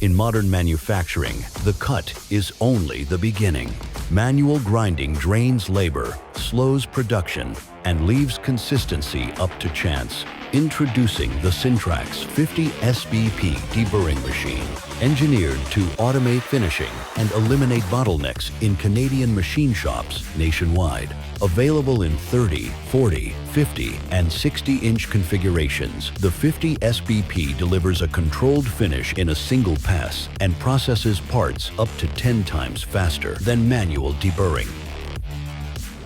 In modern manufacturing, the cut is only the beginning. Manual grinding drains labor, slows production, and leaves consistency up to chance. Introducing the Sintrax 50-SBP deburring machine, engineered to automate finishing and eliminate bottlenecks in Canadian machine shops nationwide. Available in 30, 40, 50, and 60-inch configurations, the 50-SBP delivers a controlled finish in a single pass and processes parts up to 10 times faster than manual deburring.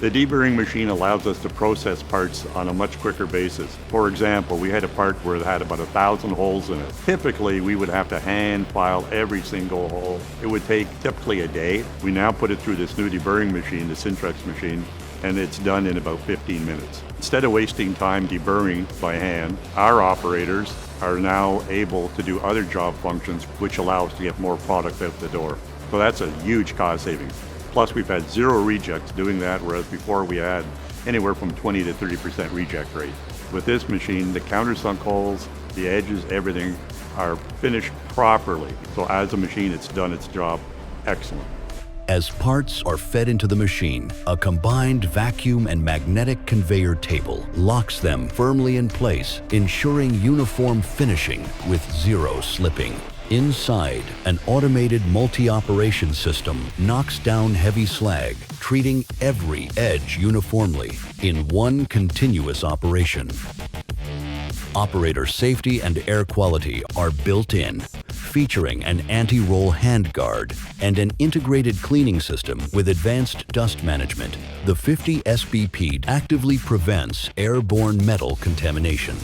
The deburring machine allows us to process parts on a much quicker basis. For example, we had a part where it had about 1,000 holes in it. Typically, we would have to hand file every single hole. It would take typically a day. We now put it through this new deburring machine, the Sintrax machine, and it's done in about 15 minutes. Instead of wasting time deburring by hand, our operators are now able to do other job functions which allow us to get more product out the door. So that's a huge cost savings. Plus, we've had 0 rejects doing that, whereas before we had anywhere from 20 to 30% reject rate. With this machine, the countersunk holes, the edges, everything are finished properly. So as a machine, it's done its job excellent. As parts are fed into the machine, a combined vacuum and magnetic conveyor table locks them firmly in place, ensuring uniform finishing with 0 slipping. Inside, an automated multi-operation system knocks down heavy slag, treating every edge uniformly in one continuous operation. Operator safety and air quality are built in, featuring an anti-roll handguard and an integrated cleaning system with advanced dust management. The 50-SBP actively prevents airborne metal contamination.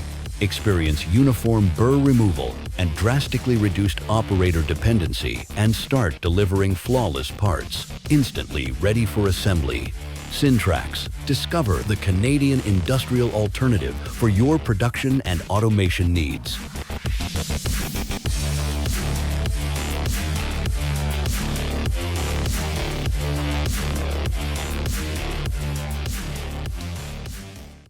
Experience uniform burr removal and drastically reduced operator dependency, and start delivering flawless parts, instantly ready for assembly. Sintrax, discover the Canadian industrial alternative for your production and automation needs.